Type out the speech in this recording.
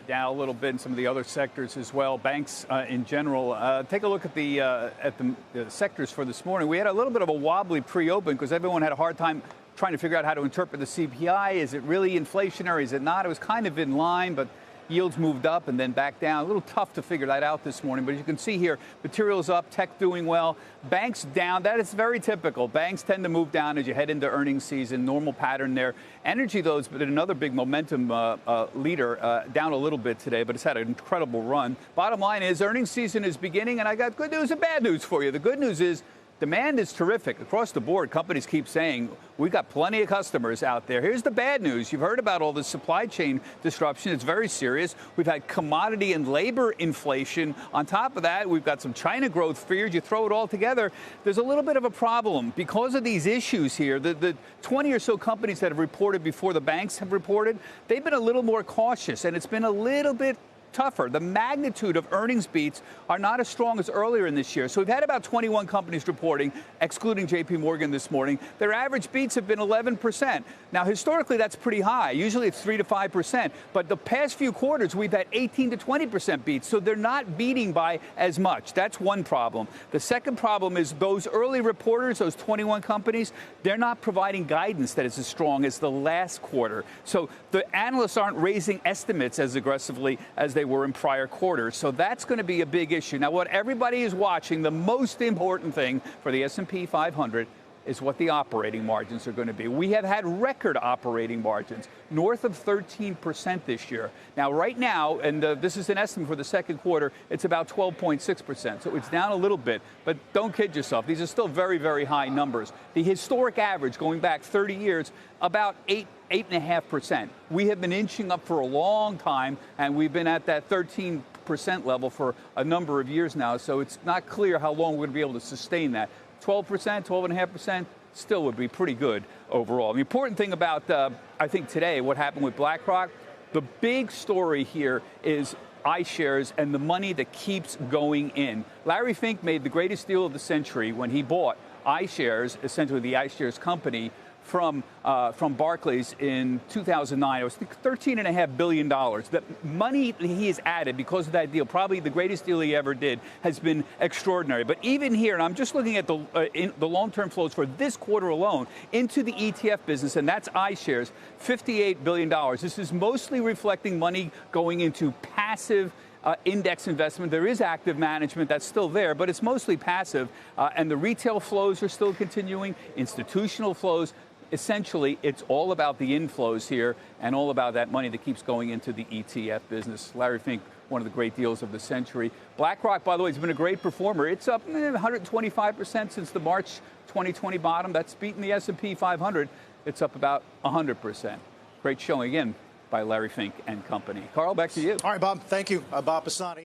down a little bit in some of the other sectors as well. Banks in general. Take a look at the sectors for this morning. We had a little bit of a wobbly pre-open because everyone had a hard time trying to figure out how to interpret the CPI. Is it really inflationary? Is it not? It was kind of in line, but yields moved up and then back down. A little tough to figure that out this morning, but as you can see here, materials up, tech doing well, banks down. That is very typical. Banks tend to move down as you head into earnings season, normal pattern there. Energy, though, has been another big momentum leader, down a little bit today, but it's had an incredible run. Bottom line is earnings season is beginning, and I got good news and bad news for you. The good news is demand is terrific across the board. Companies keep saying we've got plenty of customers out there. Here's the bad news. You've heard about all the supply chain disruption. It's very serious. We've had commodity and labor inflation. On top of that, we've got some China growth fears. You throw it all together, there's a little bit of a problem. Because of these issues here, the 20 or so companies that have reported before the banks have reported, they've been a little more cautious, and it's been a little bit tougher. The magnitude of earnings beats are not as strong as earlier in this year. So we've had about 21 companies reporting, excluding JP Morgan this morning. Their average beats have been 11%. Now, historically, that's pretty high. Usually it's 3 to 5%. But the past few quarters, we've had 18 to 20% beats. So they're not beating by as much. That's one problem. The second problem is those early reporters, those 21 companies, they're not providing guidance that is as strong as the last quarter. So the analysts aren't raising estimates as aggressively as they were in prior quarters. So that's going to be a big issue. Now, what everybody is watching, the most important thing for the S&P 500 is what the operating margins are going to be. We have had record operating margins, north of 13% this year. Now, right now, and this is an estimate for the second quarter, it's about 12.6%. So it's down a little bit, but don't kid yourself. These are still very, very high numbers. The historic average going back 30 years, about 8.5%. We have been inching up for a long time, and we've been at that 13% level for a number of years now. So it's not clear how long we're going to be able to sustain that. 12%, 12.5% still would be pretty good overall. The important thing about, I think today, what happened with BlackRock, the big story here is iShares and the money that keeps going in. Larry Fink made the greatest deal of the century when he bought iShares, essentially the iShares company, from Barclays in 2009. It was $13.5 billion. The money that he has added because of that deal, probably the greatest deal he ever did, has been extraordinary. But even here, and I'm just looking at the long-term flows for this quarter alone into the ETF business, and that's iShares, $58 billion. This is mostly reflecting money going into passive index investment. There is active management that's still there, but it's mostly passive. And the retail flows are still continuing, institutional flows. Essentially, it's all about the inflows here and all about that money that keeps going into the ETF business. Larry Fink, one of the great deals of the century. BlackRock, by the way, has been a great performer. It's up 125% since the March 2020 bottom. That's beaten the S&P 500. It's up about 100%. Great showing again by Larry Fink and company. Carl, back to you. All right, Bob. Thank you. Bob Pisani.